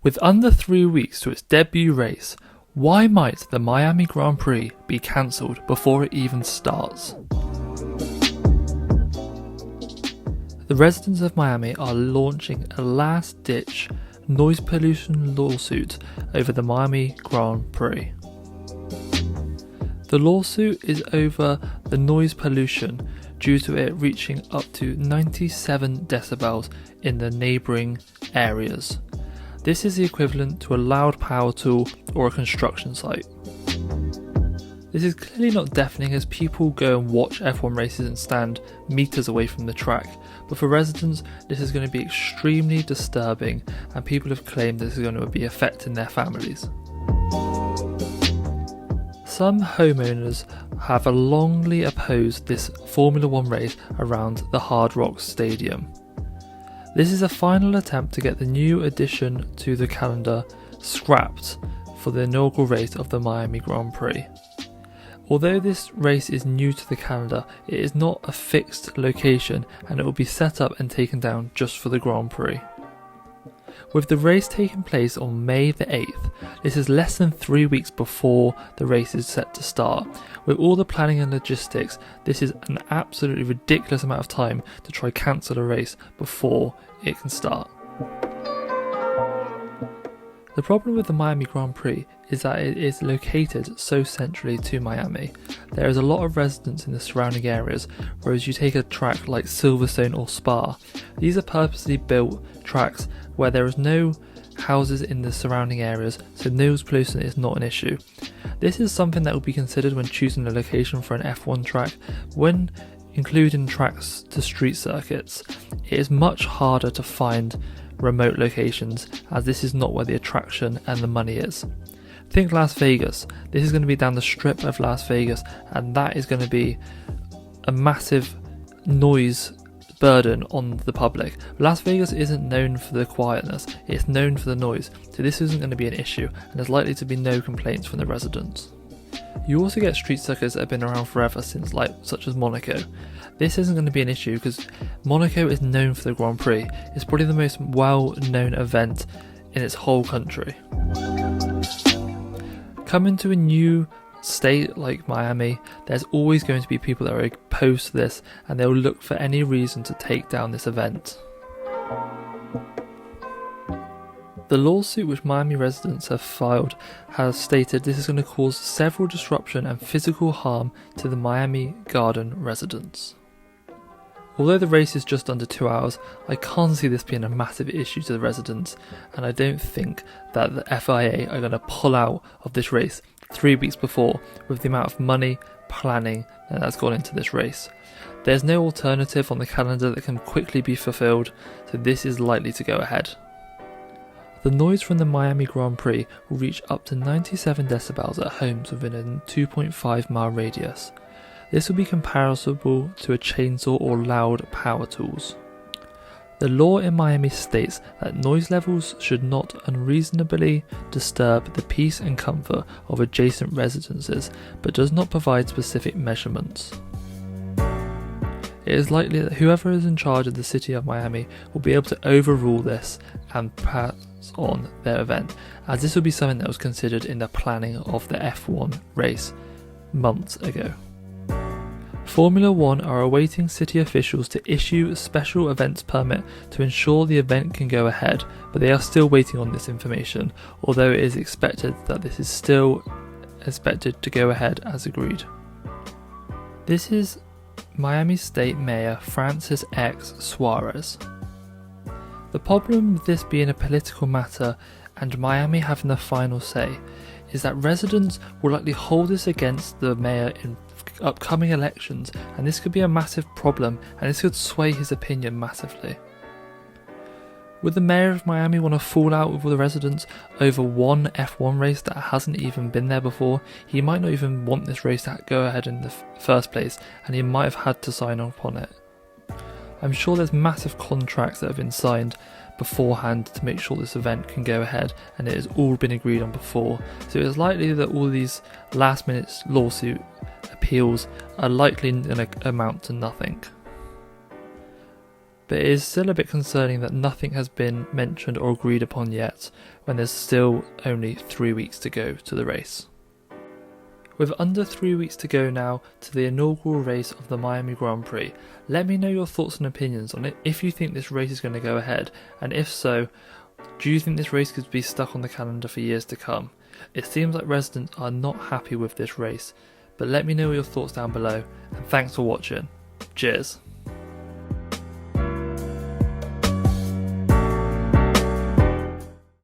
With under 3 weeks to its debut race, why might the Miami Grand Prix be cancelled before it even starts? The residents of Miami are launching a last-ditch noise pollution lawsuit over the Miami Grand Prix. The lawsuit is over the noise pollution due to it reaching up to 97 decibels in the neighbouring areas. This is the equivalent to a loud power tool or a construction site. This is clearly not deafening as people go and watch F1 races and stand meters away from the track, but for residents this is going to be extremely disturbing, and people have claimed this is going to be affecting their families. Some homeowners have longly opposed this Formula 1 race around the Hard Rock Stadium. This is a final attempt to get the new addition to the calendar scrapped for the inaugural race of the Miami Grand Prix. Although this race is new to the calendar, it is not a fixed location and it will be set up and taken down just for the Grand Prix. With the race taking place on May the 8th, this is less than 3 weeks before the race is set to start. With all the planning and logistics, this is an absolutely ridiculous amount of time to try cancel a race before it can start. The problem with the Miami Grand Prix is that it is located so centrally to Miami. There is a lot of residents in the surrounding areas, whereas you take a track like Silverstone or Spa. These are purposely built tracks where there is no houses in the surrounding areas, so noise pollution is not an issue. This is something that will be considered when choosing a location for an F1 track. When including tracks to street circuits, it is much harder to find remote locations as this is not where the attraction and the money is. Think Las Vegas. This is going to be down the strip of Las Vegas, and that is going to be a massive noise burden on the public. Las Vegas isn't known for the quietness, it's known for the noise, so this isn't going to be an issue and there's likely to be no complaints from the residents. You also get street circuits that have been around forever such as Monaco. This isn't going to be an issue because Monaco is known for the Grand Prix. It's probably the most well-known event in its whole country. Coming to a new state like Miami, there's always going to be people that are opposed to this and they'll look for any reason to take down this event. The lawsuit which Miami residents have filed has stated this is going to cause several disruption and physical harm to the Miami Garden residents. Although the race is just under 2 hours, I can't see this being a massive issue to the residents, and I don't think that the FIA are going to pull out of this race 3 weeks before with the amount of money, planning that's gone into this race. There's no alternative on the calendar that can quickly be fulfilled, so this is likely to go ahead. The noise from the Miami Grand Prix will reach up to 97 decibels at homes within a 2.5 mile radius. This will be comparable to a chainsaw or loud power tools. The law in Miami states that noise levels should not unreasonably disturb the peace and comfort of adjacent residences, but does not provide specific measurements. It is likely that whoever is in charge of the city of Miami will be able to overrule this and pass on their event, as this will be something that was considered in the planning of the F1 race months ago. Formula 1 are awaiting city officials to issue a special events permit to ensure the event can go ahead, but they are still waiting on this information, although it is expected that this is still expected to go ahead as agreed. This is Miami State Mayor Francis X. Suarez. The problem with this being a political matter and Miami having the final say is that residents will likely hold this against the mayor in upcoming elections, and this could be a massive problem and this could sway his opinion massively. Would the mayor of Miami want to fall out with all the residents over one F1 race that hasn't even been there before? He might not even want this race to go ahead in the first place, and he might have had to sign off on it. I'm sure there's massive contracts that have been signed beforehand to make sure this event can go ahead, and it has all been agreed on before, so it's likely that all these last minute lawsuit appeals are likely going to amount to nothing. but it is still a bit concerning that nothing has been mentioned or agreed upon yet, when there's still only 3 weeks to go to the race. With under 3 weeks to go now to the inaugural race of the Miami Grand Prix, let me know your thoughts and opinions on it, if you think this race is going to go ahead, and if so, do you think this race could be stuck on the calendar for years to come? It seems like residents are not happy with this race, but let me know your thoughts down below, and thanks for watching. Cheers.